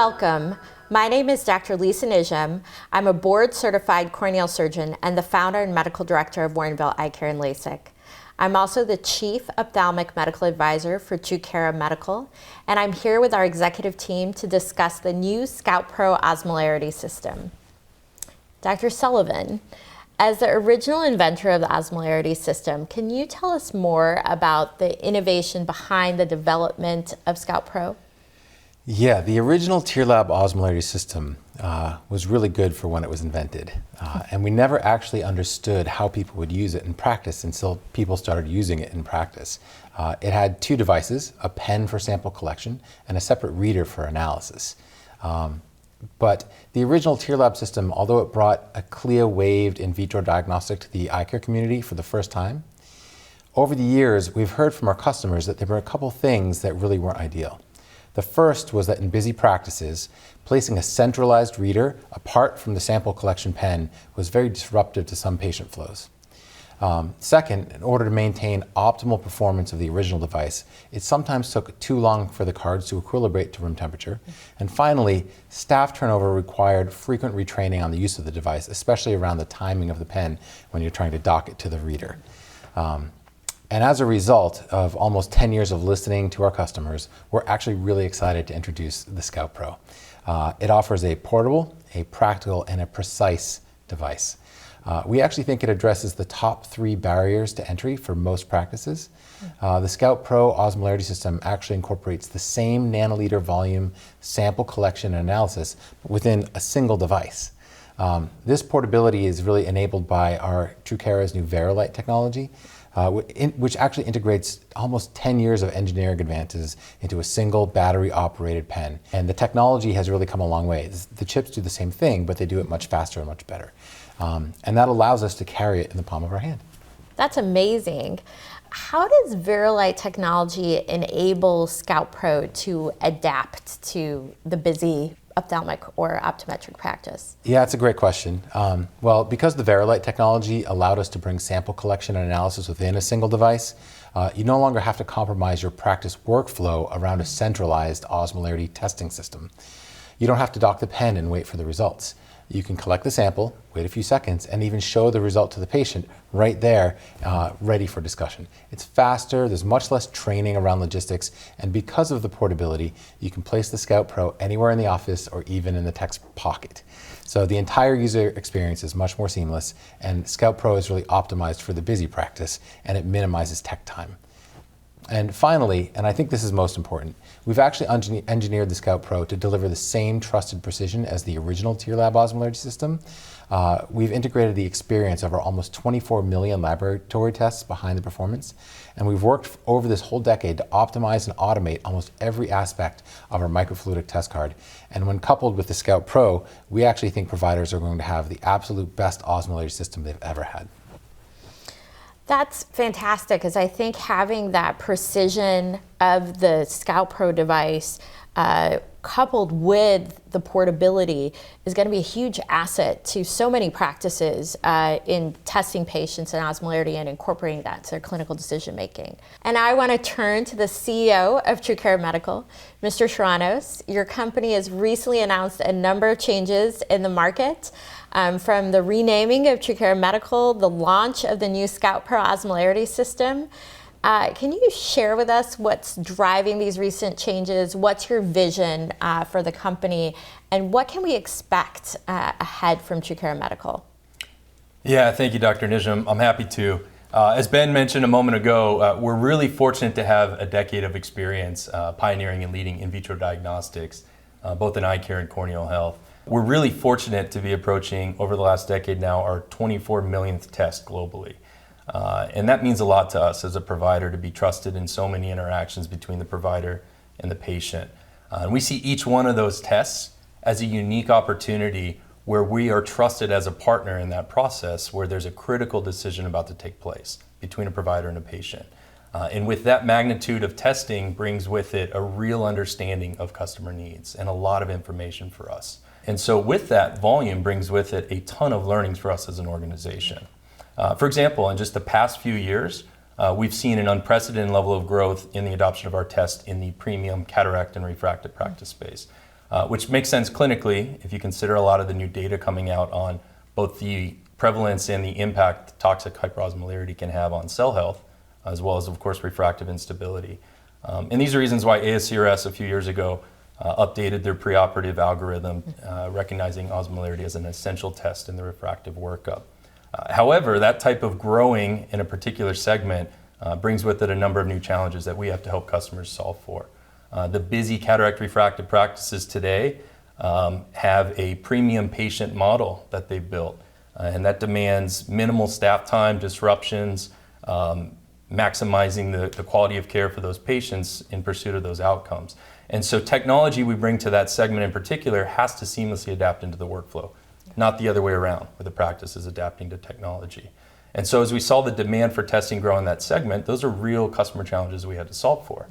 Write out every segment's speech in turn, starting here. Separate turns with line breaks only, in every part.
Welcome. My name is Dr. Lisa Nijam. I'm a board-certified corneal surgeon and the founder and medical director of Warrenville Eye Care and LASIK. I'm also the Chief Ophthalmic Medical Advisor for Trukera Medical, and I'm here with our executive team to discuss the new ScoutPro osmolarity system. Dr. Sullivan, as the original inventor of the osmolarity system, can you tell us more about the innovation behind the development of ScoutPro?
Yeah, the original TearLab osmolarity system was really good for when it was invented. And we never actually understood how people would use it in practice until people started using it in practice. It had two devices, a pen for sample collection and a separate reader for analysis. But the original TearLab system, although it brought a CLIA waived in vitro diagnostic to the eye care community for the first time, over the years we've heard from our customers that there were a couple things that really weren't ideal. The first was that in busy practices, placing a centralized reader apart from the sample collection pen was very disruptive to some patient flows. Second, in order to maintain optimal performance of the original device, it sometimes took too long for the cards to equilibrate to room temperature. And finally, staff turnover required frequent retraining on the use of the device, especially around the timing of the pen when you're trying to dock it to the reader. And as a result of almost 10 years of listening to our customers, we're actually really excited to introduce the ScoutPro. It offers a portable, a practical, and a precise device. We actually think it addresses the top 3 barriers to entry for most practices. The ScoutPro osmolarity system actually incorporates the same nanoliter volume sample collection and analysis within a single device. This portability is really enabled by our Trukera's new Verilight technology, which actually integrates almost 10 years of engineering advances into a single battery-operated pen. And the technology has really come a long way. The chips do the same thing, but they do it much faster and much better. And that allows us to carry it in the palm of our hand.
That's amazing. How does Verilight technology enable ScoutPro to adapt to the busy ophthalmic or optometric practice?
Yeah, it's a great question. Well, because the Verilight technology allowed us to bring sample collection and analysis within a single device, you no longer have to compromise your practice workflow around a centralized osmolarity testing system. You don't have to dock the pen and wait for the results. You can collect the sample, wait a few seconds, and even show the result to the patient right there, ready for discussion. It's faster, there's much less training around logistics, and because of the portability, you can place the ScoutPro anywhere in the office or even in the text pocket. So the entire user experience is much more seamless, and ScoutPro is really optimized for the busy practice, and it minimizes tech time. And finally, and I think this is most important, we've actually engineered the ScoutPro to deliver the same trusted precision as the original TearLab osmolarity system. We've integrated the experience of our almost 24 million laboratory tests behind the performance, and we've worked over this whole decade to optimize and automate almost every aspect of our microfluidic test card. And when coupled with the ScoutPro, we actually think providers are going to have the absolute best osmolarity system they've ever had.
That's fantastic, because I think having that precision of the ScoutPro device coupled with the portability is going to be a huge asset to so many practices in testing patients in osmolarity and incorporating that to their clinical decision making. And I want to turn to the CEO of Trukera Medical, Mr. Szaronos. Your company has recently announced a number of changes in the market. From the renaming of Trukera Medical, the launch of the new ScoutPro osmolarity system. Can you share with us what's driving these recent changes? What's your vision for the company? And what can we expect ahead from Trukera Medical?
Yeah, thank you, Dr. Nijam. I'm happy to. As Ben mentioned a moment ago, we're really fortunate to have a decade of experience pioneering and leading in vitro diagnostics, both in eye care and corneal health. We're really fortunate to be approaching, over the last decade now, our 24 millionth test globally. And that means a lot to us as a provider to be trusted in so many interactions between the provider and the patient. And we see each one of those tests as a unique opportunity where we are trusted as a partner in that process, where there's a critical decision about to take place between a provider and a patient. And with that magnitude of testing brings with it a real understanding of customer needs and a lot of information for us. And so with that volume brings with it a ton of learnings for us as an organization. For example, in just the past few years, we've seen an unprecedented level of growth in the adoption of our test in the premium cataract and refractive practice space. which makes sense clinically if you consider a lot of the new data coming out on both the prevalence and the impact toxic hyperosmolarity can have on cell health, as well as, of course, refractive instability. And these are reasons why ASCRS a few years ago updated their preoperative algorithm, recognizing osmolarity as an essential test in the refractive workup. However, that type of growing in a particular segment brings with it a number of new challenges that we have to help customers solve for. The busy cataract refractive practices today have a premium patient model that they've built, and that demands minimal staff time disruptions, maximizing the quality of care for those patients in pursuit of those outcomes. And so technology we bring to that segment in particular has to seamlessly adapt into the workflow, not the other way around, where the practice is adapting to technology. And so as we saw the demand for testing grow in that segment, those are real customer challenges we had to solve for.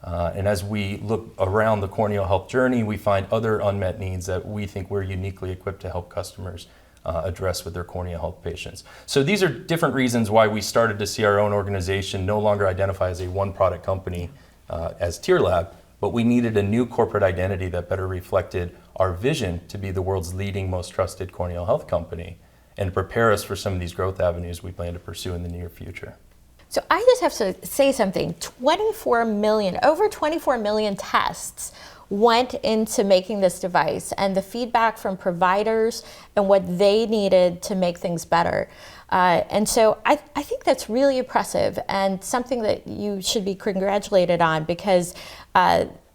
And as we look around the corneal health journey, we find other unmet needs that we think we're uniquely equipped to help customers address with their corneal health patients. So these are different reasons why we started to see our own organization no longer identify as a one-product company as TearLab, but we needed a new corporate identity that better reflected our vision to be the world's leading, most trusted corneal health company and prepare us for some of these growth avenues we plan to pursue in the near future.
So I just have to say something. Over 24 million tests went into making this device, and the feedback from providers and what they needed to make things better. And so I think that's really impressive and something that you should be congratulated on, because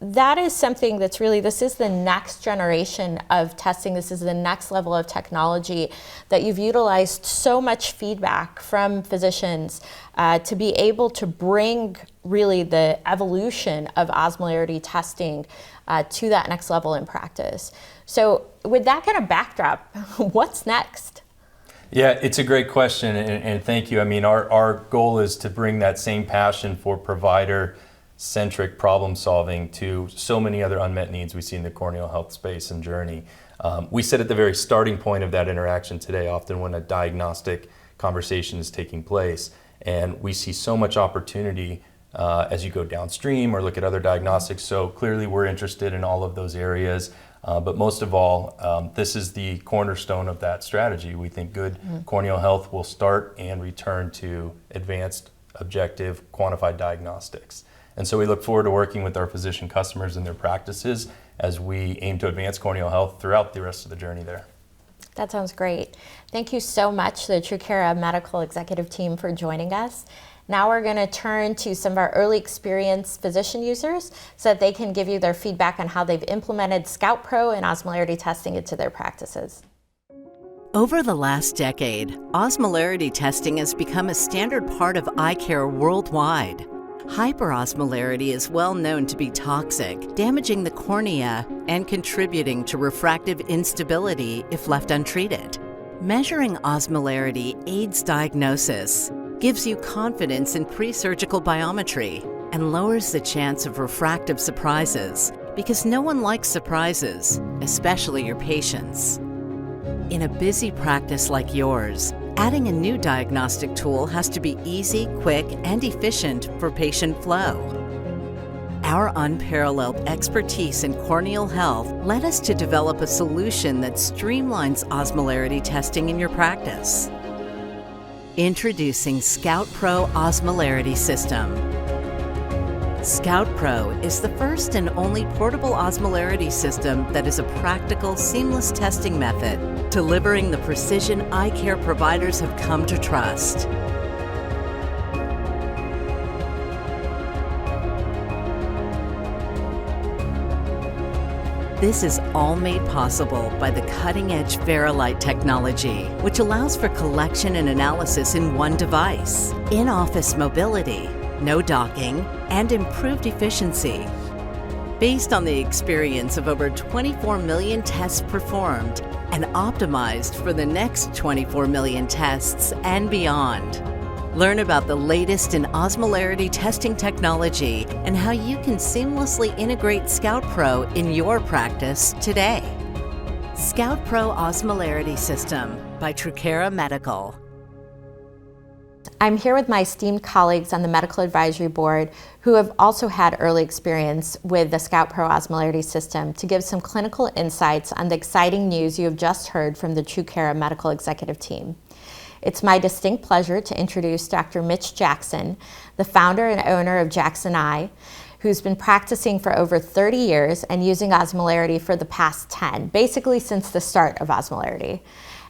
that is something that's really, this is the next generation of testing. This is the next level of technology that you've utilized so much feedback from physicians to be able to bring really the evolution of osmolarity testing to that next level in practice. So with that kind of backdrop, what's next?
Yeah, it's a great question, and thank you. I mean, our goal is to bring that same passion for provider-centric problem solving to so many other unmet needs we see in the corneal health space and journey. We sit at the very starting point of that interaction today, often when a diagnostic conversation is taking place, and we see so much opportunity as you go downstream or look at other diagnostics. So clearly we're interested in all of those areas. But most of all, this is the cornerstone of that strategy. We think good corneal health will start and return to advanced, objective, quantified diagnostics. And so we look forward to working with our physician customers and their practices as we aim to advance corneal health throughout the rest of the journey there.
That sounds great. Thank you so much to the Trukera Medical executive team for joining us. Now we're going to turn to some of our early experience physician users so that they can give you their feedback on how they've implemented ScoutPro and osmolarity testing into their practices.
Over the last decade, osmolarity testing has become a standard part of eye care worldwide. Hyperosmolarity is well known to be toxic, damaging the cornea and contributing to refractive instability if left untreated. Measuring osmolarity aids diagnosis, gives you confidence in pre-surgical biometry, and lowers the chance of refractive surprises, because no one likes surprises, especially your patients. In a busy practice like yours, adding a new diagnostic tool has to be easy, quick, and efficient for patient flow. Our unparalleled expertise in corneal health led us to develop a solution that streamlines osmolarity testing in your practice. Introducing ScoutPro Osmolarity System. ScoutPro is the first and only portable osmolarity system that is a practical, seamless testing method, delivering the precision eye care providers have come to trust. This is all made possible by the cutting-edge Verilight technology, which allows for collection and analysis in one device, in-office mobility, no docking, and improved efficiency. Based on the experience of over 24 million tests performed and optimized for the next 24 million tests and beyond. Learn about the latest in osmolarity testing technology and how you can seamlessly integrate ScoutPro in your practice today. ScoutPro Osmolarity System by Trukera Medical.
I'm here with my esteemed colleagues on the Medical Advisory Board who have also had early experience with the ScoutPro osmolarity system to give some clinical insights on the exciting news you have just heard from the Trukera Medical Executive Team. It's my distinct pleasure to introduce Dr. Mitch Jackson, the founder and owner of Jackson Eye, who's been practicing for over 30 years and using osmolarity for the past 10, basically since the start of osmolarity.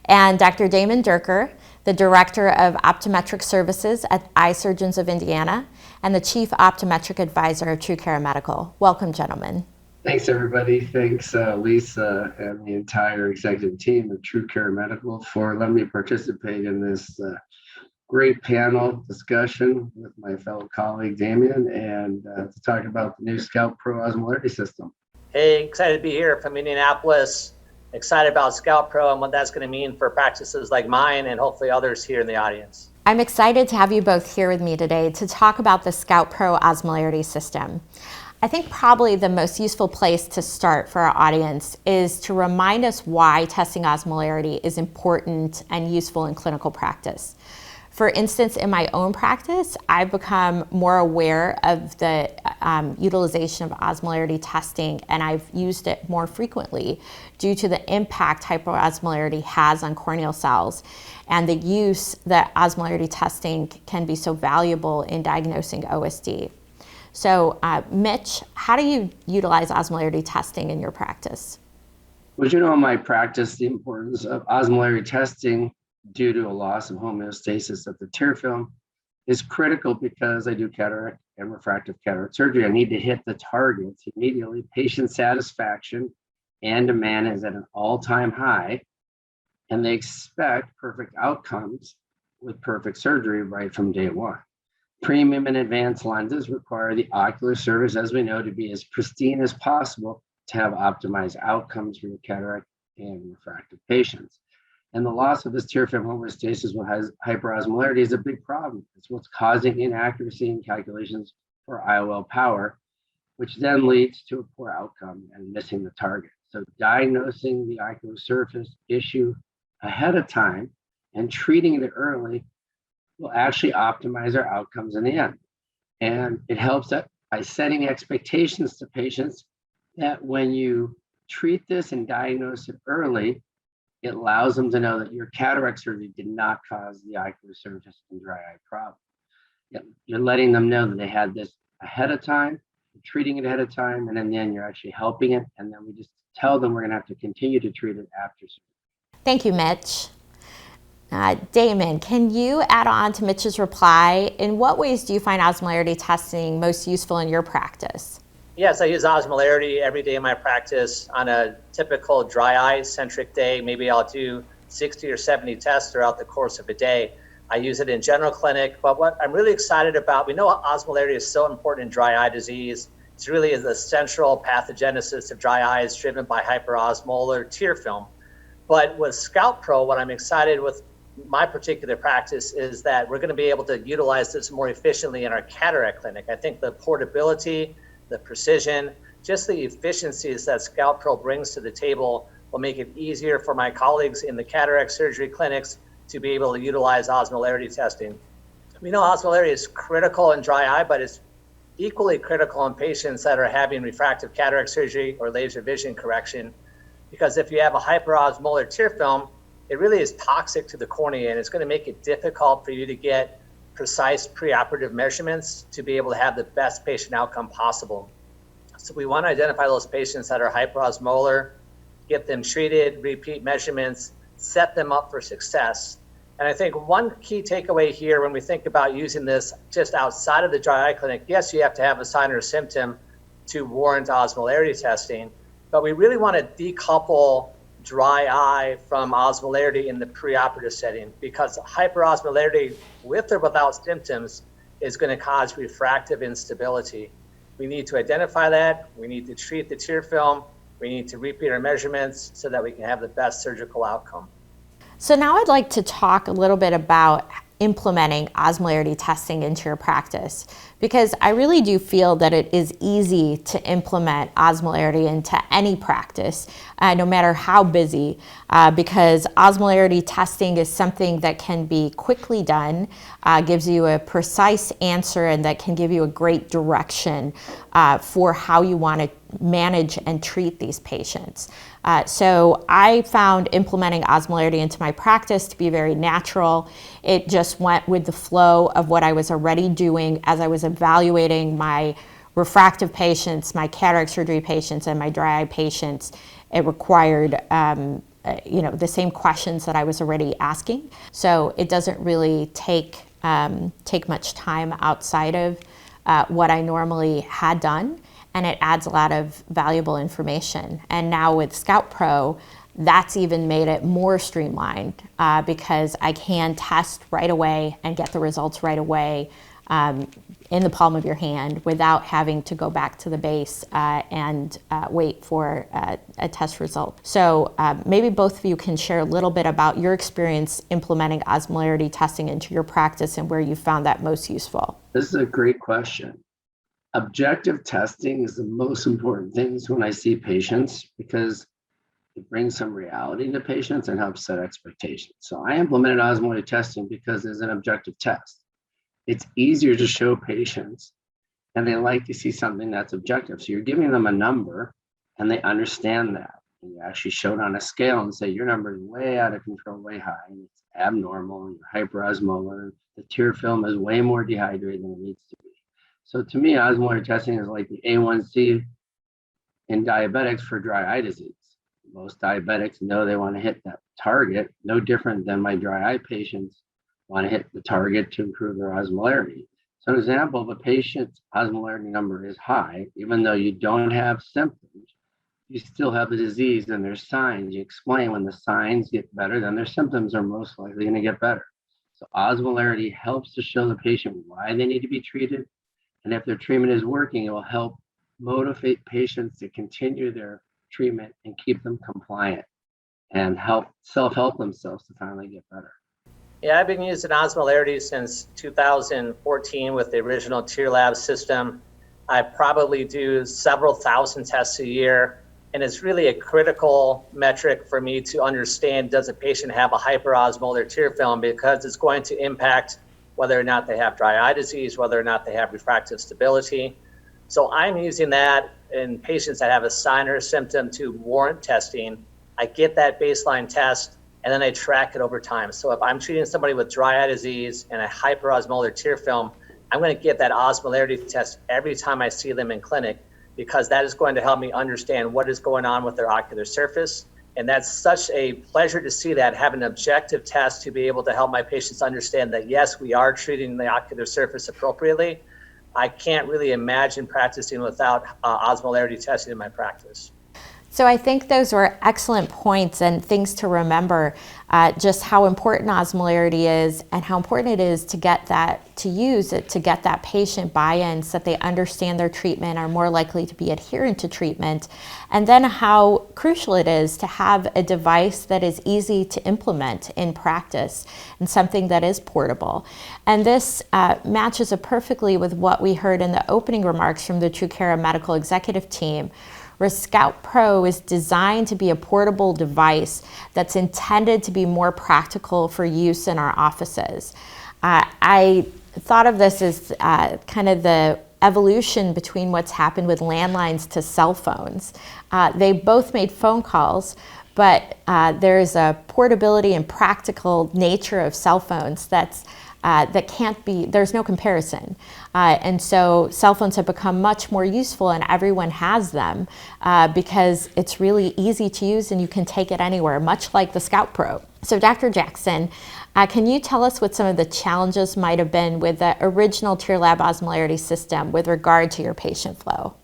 And Dr. Damon Durker, the Director of Optometric Services at Eye Surgeons of Indiana, and the Chief Optometric Advisor of Trukera Medical. Welcome, gentlemen.
Thanks, everybody. Thanks, Lisa and the entire executive team of Trukera Medical for letting me participate in this great panel discussion with my fellow colleague, Damien, and to talk about the new ScoutPro osmolarity system.
Hey, excited to be here from Indianapolis. Excited about ScoutPro and what that's going to mean for practices like mine and hopefully others here in the audience.
I'm excited to have you both here with me today to talk about the ScoutPro osmolarity system. I think probably the most useful place to start for our audience is to remind us why testing osmolarity is important and useful in clinical practice. For instance, in my own practice, I've become more aware of the utilization of osmolarity testing, and I've used it more frequently due to the impact hyperosmolarity has on corneal cells and the use that osmolarity testing can be so valuable in diagnosing OSD. So, Mitch, how do you utilize osmolarity testing in your practice?
Well, you know, in my practice, the importance of osmolarity testing due to a loss of homeostasis of the tear film is critical because I do cataract and refractive cataract surgery. I need to hit the targets immediately. Patient satisfaction and demand is at an all-time high, and they expect perfect outcomes with perfect surgery right from day one. Premium and advanced lenses require the ocular surface, as we know, to be as pristine as possible to have optimized outcomes for your cataract and refractive patients. And the loss of this tear film homeostasis with hyperosmolarity is a big problem. It's what's causing inaccuracy in calculations for IOL power, which then leads to a poor outcome and missing the target. So diagnosing the ocular surface issue ahead of time and treating it early will actually optimize our outcomes in the end. And it helps that by setting expectations to patients that when you treat this and diagnose it early, it allows them to know that your cataract surgery did not cause the ocular surface and dry eye problem. You're letting them know that they had this ahead of time, you're treating it ahead of time, and then you're actually helping it. And then we just tell them we're going to have to continue to treat it after surgery.
Thank you, Mitch. Damon, can you add on to Mitch's reply? In what ways do you find osmolarity testing most useful in your practice?
Yes, I use osmolarity every day in my practice. On a typical dry eye centric day, maybe I'll do 60 or 70 tests throughout the course of a day. I use it in general clinic, but what I'm really excited about, we know osmolarity is so important in dry eye disease. It's really the central pathogenesis of dry eye is driven by hyperosmolar tear film. But with ScoutPro, what I'm excited with my particular practice is that we're going to be able to utilize this more efficiently in our cataract clinic. I think the portability, the precision, just the efficiencies that ScoutPro brings to the table will make it easier for my colleagues in the cataract surgery clinics to be able to utilize osmolarity testing. We know osmolarity is critical in dry eye, but it's equally critical in patients that are having refractive cataract surgery or laser vision correction, because if you have a hyperosmolar tear film, it really is toxic to the cornea, and it's going to make it difficult for you to get precise preoperative measurements to be able to have the best patient outcome possible. So we want to identify those patients that are hyperosmolar, get them treated, repeat measurements, set them up for success. And I think one key takeaway here when we think about using this just outside of the dry eye clinic, yes, you have to have a sign or symptom to warrant osmolarity testing, but we really want to decouple dry eye from osmolarity in the preoperative setting, because hyperosmolarity with or without symptoms is going to cause refractive instability. We need to identify that. We need to treat the tear film. We need to repeat our measurements so that we can have the best surgical outcome.
So now I'd like to talk a little bit about implementing osmolarity testing into your practice, because I really do feel that it is easy to implement osmolarity into any practice, no matter how busy, because osmolarity testing is something that can be quickly done, gives you a precise answer, and that can give you a great direction for how you want to manage and treat these patients. So I found implementing osmolarity into my practice to be very natural. It just went with the flow of what I was already doing as I was evaluating my refractive patients, my cataract surgery patients, and my dry eye patients. It required the same questions that I was already asking. So it doesn't really take much time outside of what I normally had done, and it adds a lot of valuable information. And now with ScoutPro, that's even made it more streamlined because I can test right away and get the results right away in the palm of your hand without having to go back to the base and wait for a test result. So maybe both of you can share a little bit about your experience implementing osmolarity testing into your practice and where you found that most useful.
This is a great question. Objective testing is the most important thing when I see patients, because it brings some reality to patients and helps set expectations. So I implemented osmolarity testing because it's an objective test. It's easier to show patients, and they like to see something that's objective. So you're giving them a number, and they understand that. And you actually show it on a scale and say, your number is way out of control, way high, and it's abnormal, and you're hyperosmolar. The tear film is way more dehydrated than it needs to be. So to me, osmolarity testing is like the A1C in diabetics for dry eye disease. Most diabetics know they want to hit that target, no different than my dry eye patients want to hit the target to improve their osmolarity. So an example of a patient's osmolarity number is high, even though you don't have symptoms, you still have the disease and there's signs. You explain when the signs get better, then their symptoms are most likely going to get better. So osmolarity helps to show the patient why they need to be treated. And if their treatment is working, it will help motivate patients to continue their treatment and keep them compliant and help self-help themselves to finally get better.
Yeah, I've been using osmolarity since 2014 with the original TearLab system. I probably do several thousand tests a year, and it's really a critical metric for me to understand, does a patient have a hyperosmolar tear film, because it's going to impact whether or not they have dry eye disease, whether or not they have refractive stability. So I'm using that in patients that have a sign or a symptom to warrant testing. I get that baseline test, and then I track it over time. So if I'm treating somebody with dry eye disease and a hyperosmolar tear film, I'm going to get that osmolarity test every time I see them in clinic, because that is going to help me understand what is going on with their ocular surface. And that's such a pleasure to see that, have an objective test to be able to help my patients understand that, yes, we are treating the ocular surface appropriately. I can't really imagine practicing without osmolarity testing in my practice.
So I think those were excellent points and things to remember, just how important osmolarity is and how important it is to get that, to use it, to get that patient buy-in so that they understand their treatment, are more likely to be adherent to treatment, and then how crucial it is to have a device that is easy to implement in practice and something that is portable. And this matches up perfectly with what we heard in the opening remarks from the Trukera Medical executive team, where ScoutPro is designed to be a portable device that's intended to be more practical for use in our offices. I thought of this as kind of the evolution between what's happened with landlines to cell phones. They both made phone calls, but there's a portability and practical nature of cell phones that can't be, there's no comparison. And so cell phones have become much more useful, and everyone has them because it's really easy to use and you can take it anywhere, much like the ScoutPro. So Dr. Jackson, can you tell us what some of the challenges might have been with the original TearLab osmolarity system with regard to your patient flow?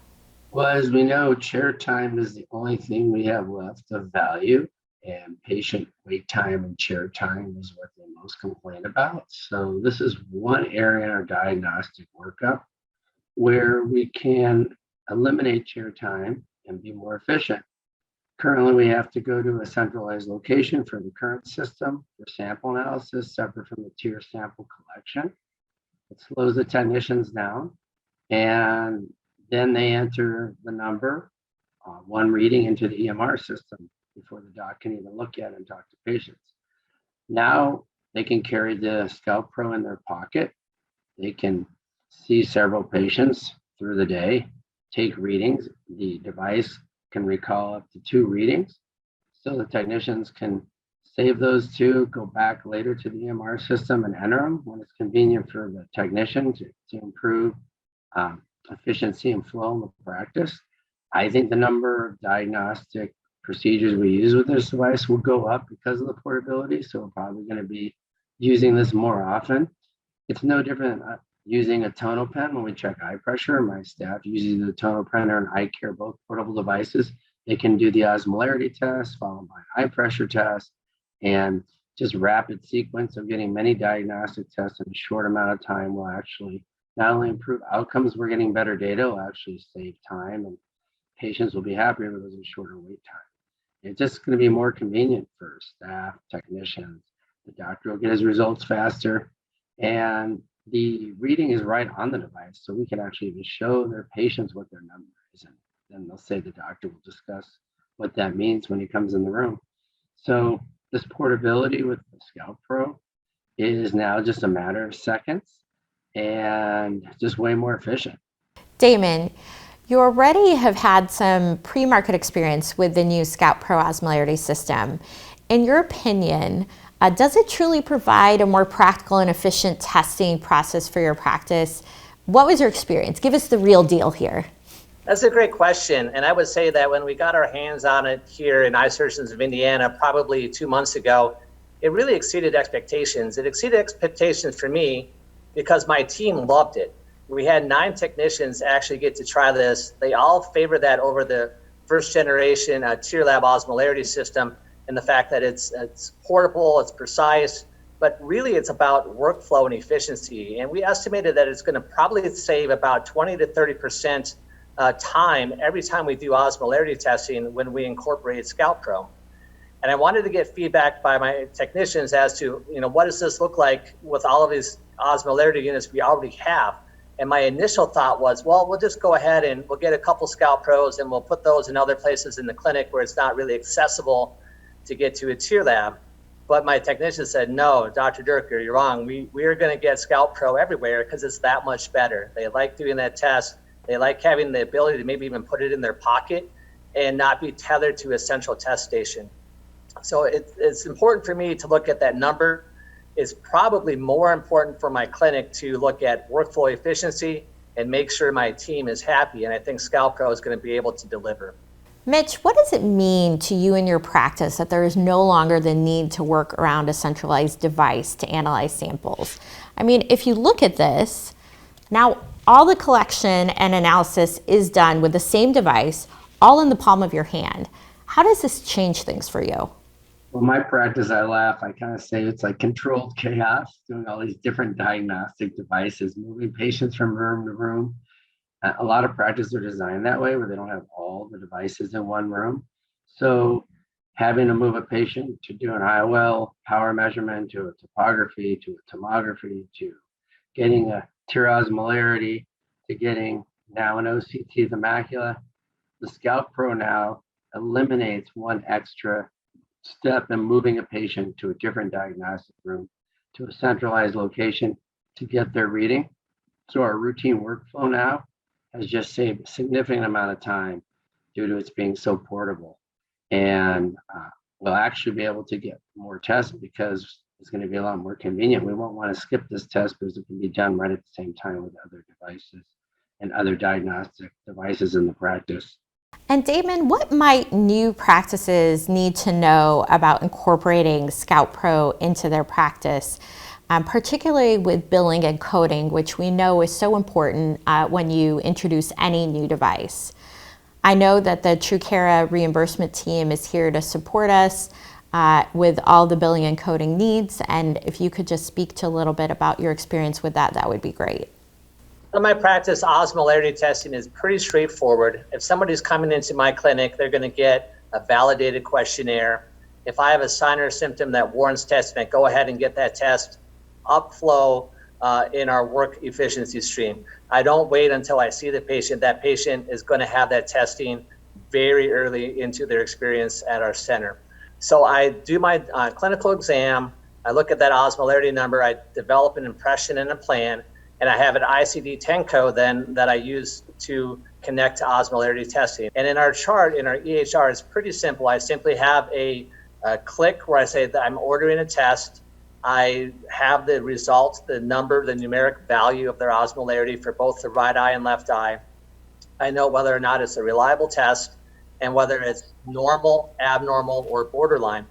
Well, as we know, chair time is the only thing we have left of value, and patient wait time and chair time is what they most complain about. So this is one area in our diagnostic workup where we can eliminate chair time and be more efficient. Currently, we have to go to a centralized location for the current system for sample analysis, separate from the tier sample collection. It slows the technicians down, and then they enter the number, one reading into the EMR system before the doc can even look at it and talk to patients. Now they can carry the ScoutPro in their pocket. They can see several patients through the day, take readings. The device can recall up to 2 readings. So the technicians can save those 2, go back later to the EMR system and enter them when it's convenient for the technician to improve efficiency and flow in the practice. I think the number of diagnostic procedures we use with this device will go up because of the portability. So we're probably going to be using this more often. It's no different than using a tonal pen when we check eye pressure. My staff uses the tonal pen and eye care, both portable devices. They can do the osmolarity test followed by eye pressure test, and just rapid sequence of getting many diagnostic tests in a short amount of time will actually not only improve outcomes, we're getting better data, will actually save time, and patients will be happier because of shorter wait time. It's just going to be more convenient for staff, technicians. The doctor will get his results faster, and the reading is right on the device, so we can actually even show their patients what their number is, and then they'll say the doctor will discuss what that means when he comes in the room. So this portability with the ScoutPro is now just a matter of seconds and just way more efficient.
Damon, you already have had some pre-market experience with the new ScoutPro osmolarity system. In your opinion, does it truly provide a more practical and efficient testing process for your practice? What was your experience? Give us the real deal here.
That's a great question. And I would say that when we got our hands on it here in Eye Surgeons of Indiana, probably 2 months ago, it really exceeded expectations. It exceeded expectations for me because my team loved it. We had 9 technicians actually get to try this. They all favored that over the first generation TearLab osmolarity system, and the fact that it's portable, it's precise, but really it's about workflow and efficiency. And we estimated that it's going to probably save about 20 to 30% time every time we do osmolarity testing when we incorporate ScoutPro. And I wanted to get feedback by my technicians as to, what does this look like with all of these osmolarity units we already have? And my initial thought was, well, we'll just go ahead and we'll get a couple ScoutPros and we'll put those in other places in the clinic where it's not really accessible to get to a TearLab. But my technician said, no, Dr. Durker, you're wrong. We are going to get ScoutPro everywhere because it's that much better. They like doing that test. They like having the ability to maybe even put it in their pocket and not be tethered to a central test station. So it's important for me to look at that number. It's probably more important for my clinic to look at workflow efficiency and make sure my team is happy. And I think ScoutPro is going to be able to deliver.
Mitch, what does it mean to you in your practice that there is no longer the need to work around a centralized device to analyze samples? I mean, if you look at this, now all the collection and analysis is done with the same device, all in the palm of your hand. How does this change things for you?
Well, my practice, I laugh. I kind of say it's like controlled chaos, doing all these different diagnostic devices, moving patients from room to room. A lot of practices are designed that way, where they don't have all the devices in one room. So having to move a patient to do an IOL power measurement, to a topography, to a tomography, to getting a tear osmolarity, to getting now an OCT of the macula, the ScoutPro now eliminates one extra step in moving a patient to a different diagnostic room, to a centralized location to get their reading. So our routine workflow now has just saved a significant amount of time due to its being so portable. And we'll actually be able to get more tests because it's going to be a lot more convenient. We won't want to skip this test because it can be done right at the same time with other devices and other diagnostic devices in the practice.
And Damon, what might new practices need to know about incorporating ScoutPro into their practice, particularly with billing and coding, which we know is so important when you introduce any new device? I know that the Trukera reimbursement team is here to support us with all the billing and coding needs, and if you could just speak to a little bit about your experience with that, that would be great.
In my practice, osmolarity testing is pretty straightforward. If somebody's coming into my clinic, they're going to get a validated questionnaire. If I have a sign or symptom that warrants testing, I go ahead and get that test upflow in our work efficiency stream. I don't wait until I see the patient. That patient is going to have that testing very early into their experience at our center. So I do my clinical exam, I look at that osmolarity number, I develop an impression and a plan, and I have an ICD-10 code then that I use to connect to osmolarity testing. And in our chart, in our EHR, it's pretty simple. I simply have a click where I say that I'm ordering a test. I have the results, the number, the numeric value of their osmolarity for both the right eye and left eye. I know whether or not it's a reliable test and whether it's normal, abnormal, or borderline.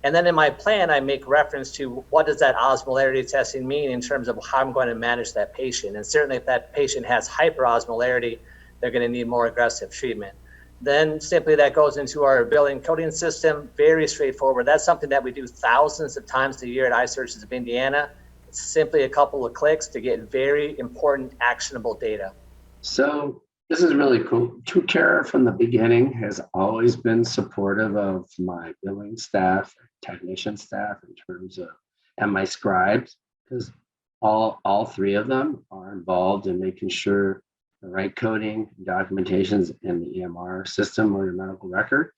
And then in my plan, I make reference to what does that osmolarity testing mean in terms of how I'm going to manage that patient. And certainly if that patient has hyperosmolarity, they're going to need more aggressive treatment. Then simply that goes into our billing coding system, very straightforward. That's something that we do thousands of times a year at Eye Surgeons of Indiana. It's simply a couple of clicks to get very important, actionable data.
So this is really cool. Trukera from the beginning has always been supportive of my billing staff, technician staff in terms of, and my scribes, because all three of them are involved in making sure the right coding, documentations in the EMR system or your medical record.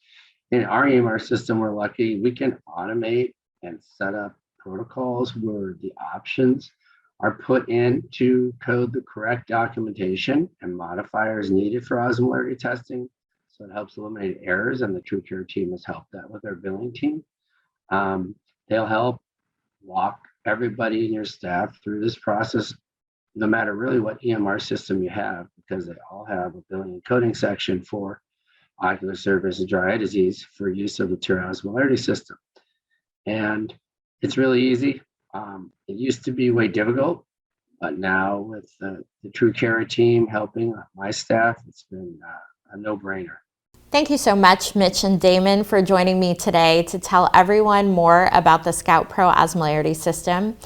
In our EMR system, we're lucky we can automate and set up protocols where the options are put in to code the correct documentation and modifiers needed for osmolarity testing. So it helps eliminate errors, and the Trukera team has helped that with our billing team. They'll help walk everybody in your staff through this process, no matter really what EMR system you have, because they all have a billing and coding section for ocular surface and dry eye disease for use of the Trukera osmolarity system. And it's really easy. It used to be way difficult, but now with the Trukera team helping my staff, it's been a no-brainer.
Thank you so much, Mitch and Damon, for joining me today to tell everyone more about the ScoutPro osmolarity system.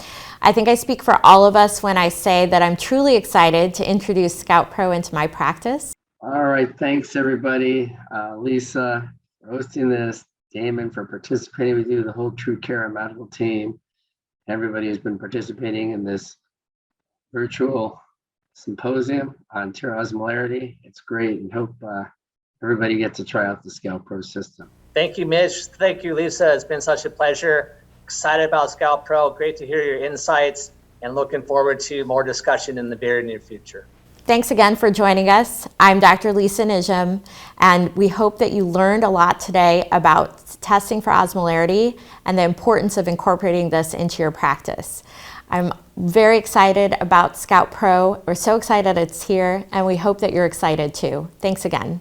I think I speak for all of us when I say that I'm truly excited to introduce ScoutPro into my practice.
All right, thanks everybody. Lisa for hosting this, Damon for participating with you, the whole Trukera Medical team, everybody who's been participating in this virtual symposium on Trukera osmolarity. It's great, and hope everybody gets to try out the ScoutPro system.
Thank you, Mitch. Thank you, Lisa. It's been such a pleasure. Excited about ScoutPro. Great to hear your insights, and looking forward to more discussion in the very near future.
Thanks again for joining us. I'm Dr. Lisa Nijam, and we hope that you learned a lot today about testing for osmolarity and the importance of incorporating this into your practice. I'm very excited about ScoutPro. We're so excited it's here, and we hope that you're excited too. Thanks again.